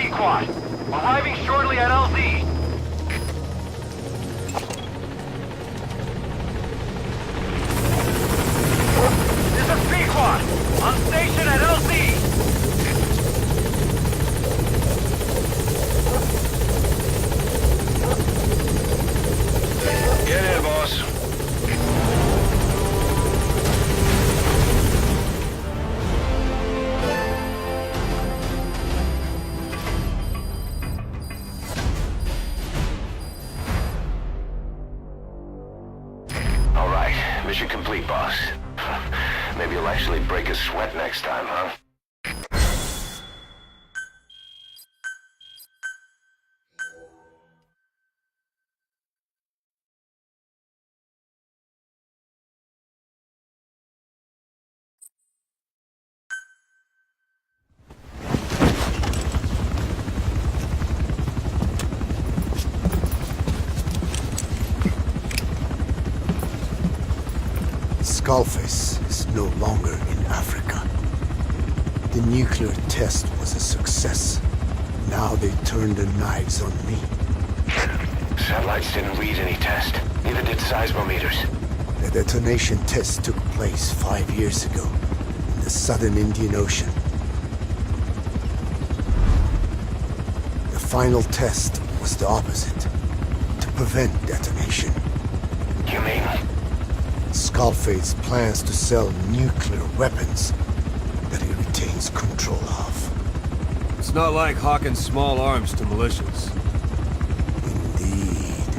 Pequod. Arriving shortly at LZ. This is Pequod. On station at LZ. Get in, boss. All right, mission complete, boss. Maybe you'll actually break a sweat next time, huh? Skullface is no longer in Africa. The nuclear test was a success. Now they turned their knives on me. Satellites didn't read any test. Neither did seismometers. The detonation test took place 5 years ago in the southern Indian Ocean. The final test was the opposite, to prevent detonation. You mean? Skullface plans to sell nuclear weapons that he retains control of. It's not like hawking small arms to militias. Indeed.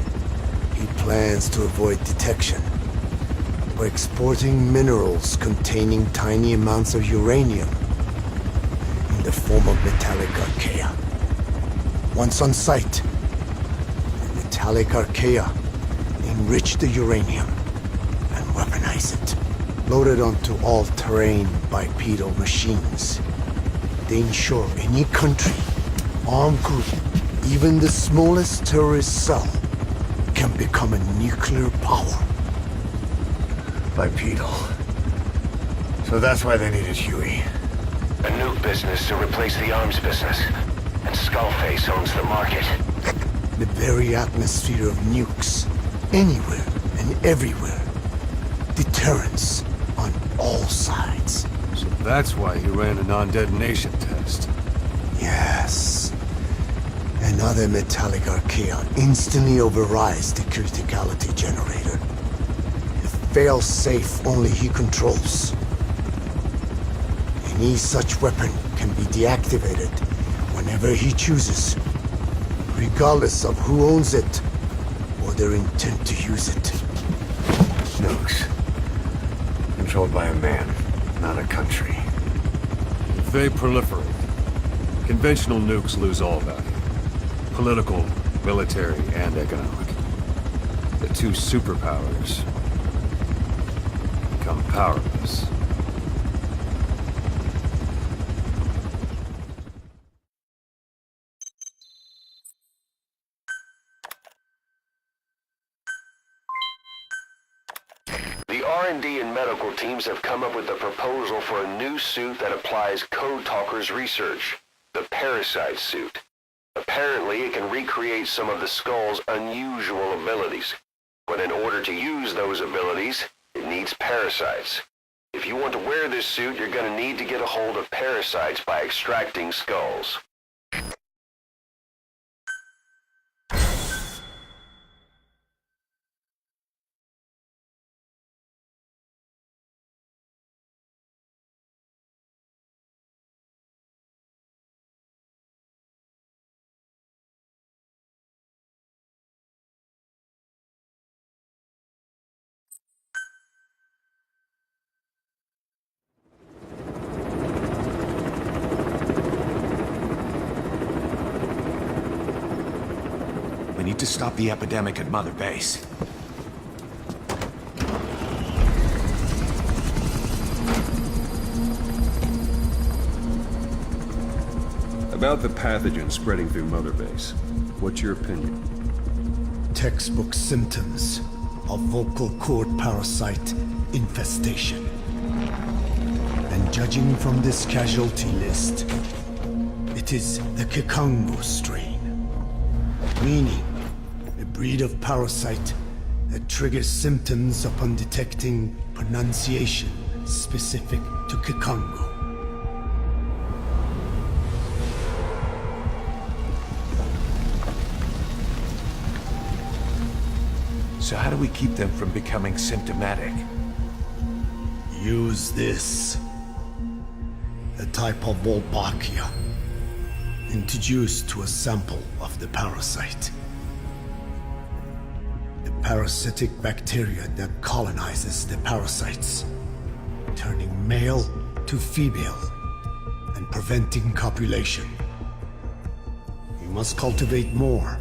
He plans to avoid detection by exporting minerals containing tiny amounts of uranium in the form of metallic archaea. Once on site, the metallic archaea enrich the uranium and weaponize it. Loaded onto all-terrain bipedal machines. They ensure any country, armed group, even the smallest terrorist cell, can become a nuclear power. Bipedal. So that's why they needed Huey. A nuke business to replace the arms business. And Skullface owns the market. The very atmosphere of nukes, anywhere and everywhere. Deterrence on all sides. So that's why he ran a non-detonation test. Yes. Another metallic archaea instantly overrides the criticality generator. A fail-safe only he controls. Any such weapon can be deactivated whenever he chooses, regardless of who owns it or their intent to use it. Nukes. Controlled by a man, not a country. If they proliferate, conventional nukes lose all value. Political, military, and economic. The two superpowers become powerless. The R&D and medical teams have come up with a proposal for a new suit that applies Code Talker's research, the Parasite suit. Apparently, it can recreate some of the Skull's unusual abilities. But in order to use those abilities, it needs parasites. If you want to wear this suit, you're going to need to get a hold of parasites by extracting skulls. We need to stop the epidemic at Mother Base. About the pathogen spreading through Mother Base, what's your opinion? Textbook symptoms of vocal cord parasite infestation. And judging from this casualty list, it It is the Camu strain, meaning a breed of parasite that triggers symptoms upon detecting pronunciation specific to Camu. So how do we keep them from becoming symptomatic? Use this. A type of Wolbachia, introduced to a sample of the parasite. A parasitic bacteria that colonizes the parasites, turning male to female and preventing copulation. You must cultivate more.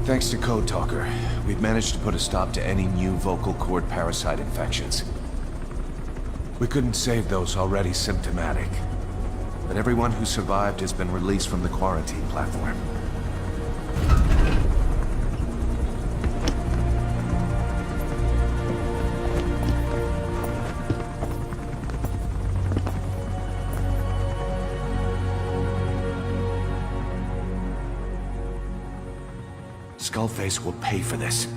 Thanks to Code Talker, we've managed to put a stop to any new vocal cord parasite infections. We couldn't save those already symptomatic, but everyone who survived has been released from the quarantine platform. Skullface will pay for this.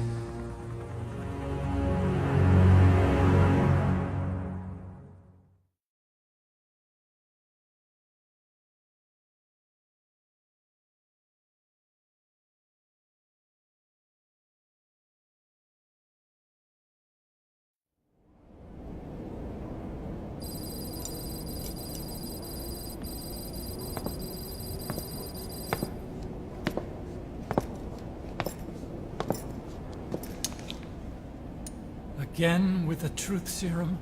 Again with the truth serum?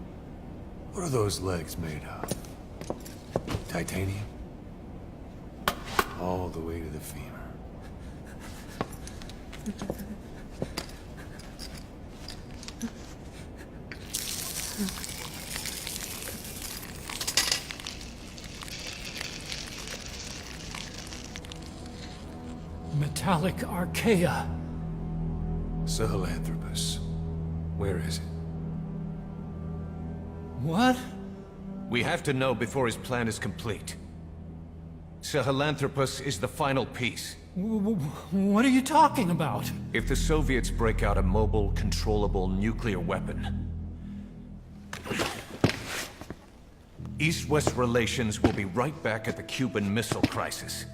What are those legs made of? Titanium? All the way to the femur. Metallic archaea. Sahelanthropus. Where is it? What? We have to know before his plan is complete. Sahelanthropus is the final piece. What are you talking about? If the Soviets break out a mobile, controllable nuclear weapon, East-West relations will be right back at the Cuban Missile Crisis.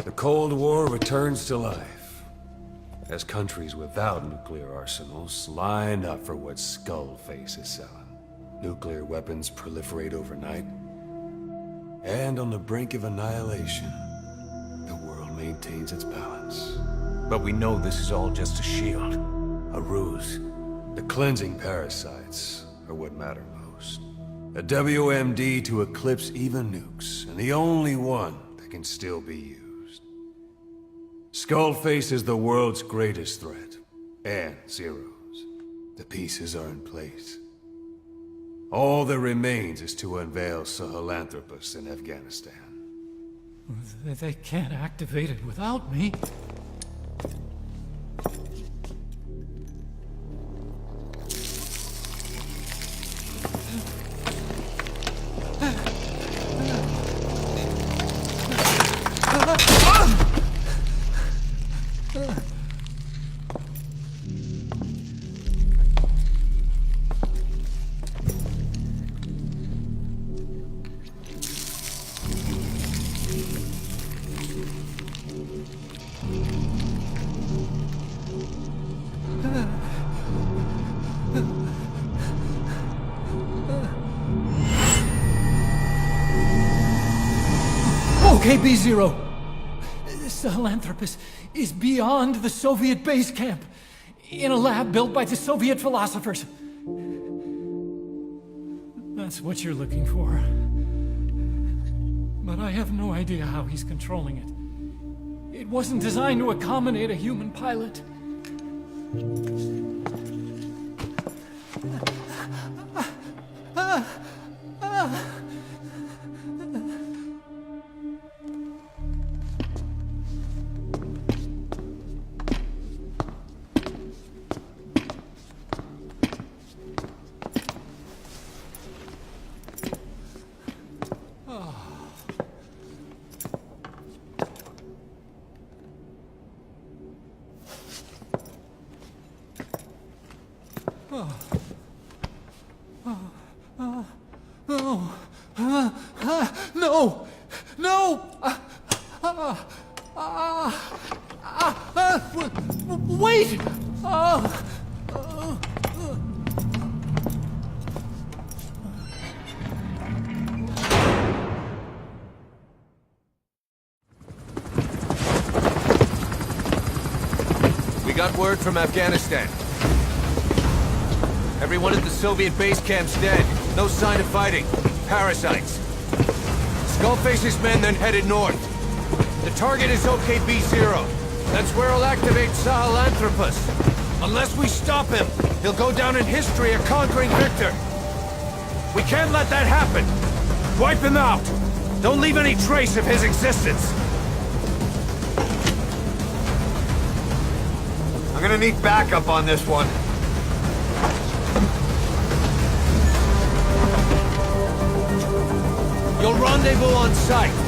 The Cold War returns to life as countries without nuclear arsenals line up for what Skullface is selling. Nuclear weapons proliferate overnight, and on the brink of annihilation, the world maintains its balance. But we know this is all just a shield, a ruse. The cleansing parasites are what matter most. A WMD to eclipse even nukes, and the only one that can still be used. Skullface is the world's greatest threat, and Zero's. The pieces are in place. All that remains is to unveil Sahelanthropus in Afghanistan. They can't activate it without me. Okay, B-Zero. Sahelanthropus is beyond the Soviet base camp, in a lab built by the Soviet philosophers. That's what you're looking for. But I have no idea how he's controlling it. It wasn't designed to accommodate a human pilot. No! No! Wait! We got word from Afghanistan. Everyone at the Soviet base camp's dead. No sign of fighting. Parasites. Skullface's men then headed north. The target is OKB-0. That's where he'll activate Sahelanthropus. Unless we stop him, he'll go down in history a conquering victor. We can't let that happen. Wipe him out. Don't leave any trace of his existence. I'm gonna need backup on this one. You'll rendezvous on site.